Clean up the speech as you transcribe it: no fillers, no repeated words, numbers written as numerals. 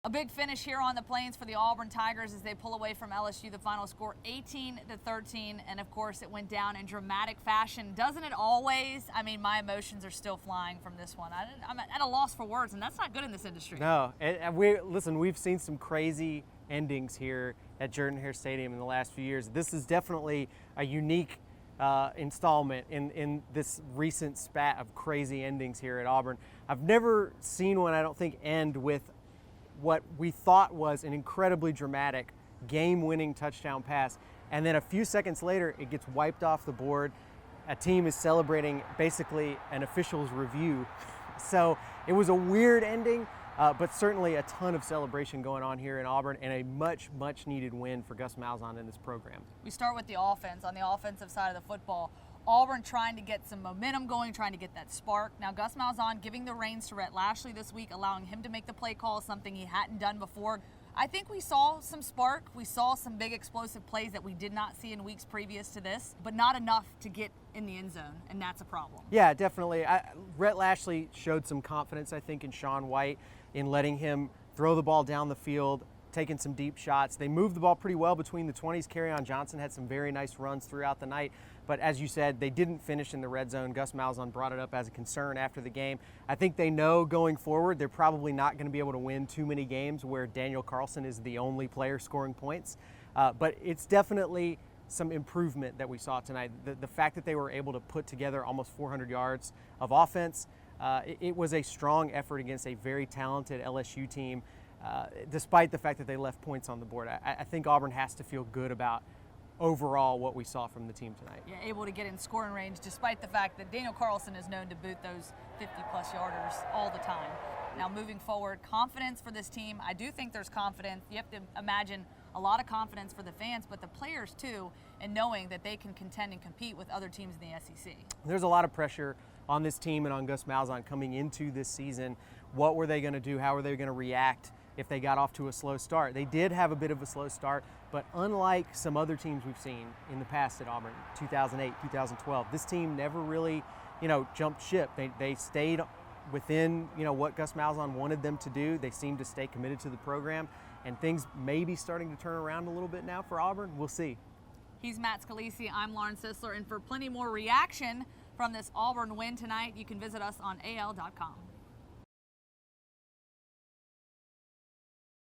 A big finish here on the Plains for the Auburn Tigers as they pull away from LSU. The final score 18-13, and of course it went down in dramatic fashion. Doesn't it always? I mean, my emotions are still flying from this one. I'm at a loss for words, and that's not good in this industry. No, and we've seen some crazy endings here at Jordan-Hare Stadium in the last few years. This is definitely a unique installment in this recent spat of crazy endings here at Auburn. I've never seen one, I don't think, end with what we thought was an incredibly dramatic game-winning touchdown pass, and then a few seconds later it gets wiped off the board. A team is celebrating basically an official's review. So it was a weird ending, but certainly a ton of celebration going on here in Auburn, and a much needed win for Gus Malzahn in this program. We start with the offense. On the offensive side of the football, Auburn trying to get some momentum going, trying to get that spark. Now Gus Malzahn giving the reins to Rhett Lashlee this week, allowing him to make the play call, something he hadn't done before. I think we saw some spark. We saw some big explosive plays that we did not see in weeks previous to this, but not enough to get in the end zone, and that's a problem. Yeah, definitely. Rhett Lashlee showed some confidence, I think, in Sean White in letting him throw the ball down the field, taking some deep shots. They moved the ball pretty well between the 20s. Kerryon Johnson had some very nice runs throughout the night. But as you said, they didn't finish in the red zone. Gus Malzahn brought it up as a concern after the game. I think they know going forward they're probably not going to be able to win too many games where Daniel Carlson is the only player scoring points. But it's definitely some improvement that we saw tonight. The fact that they were able to put together almost 400 yards of offense, it was a strong effort against a very talented LSU team, despite the fact that they left points on the board. I think Auburn has to feel good about overall what we saw from the team tonight. Yeah, able to get in scoring range despite the fact that Daniel Carlson is known to boot those 50-plus yarders all the time. Now moving forward, confidence for this team. I do think there's confidence. You have to imagine a lot of confidence for the fans, but the players too, in knowing that they can contend and compete with other teams in the SEC. There's a lot of pressure on this team and on Gus Malzahn coming into this season. What were they going to do? How were they going to react if they got off to a slow start? They did have a bit of a slow start, but unlike some other teams we've seen in the past at Auburn, 2008, 2012, this team never really, jumped ship. They stayed within, what Gus Malzahn wanted them to do. They seemed to stay committed to the program, and things may be starting to turn around a little bit now for Auburn. We'll see. He's Matt Scalici. I'm Lauren Sisler, and for plenty more reaction from this Auburn win tonight, you can visit us on AL.com.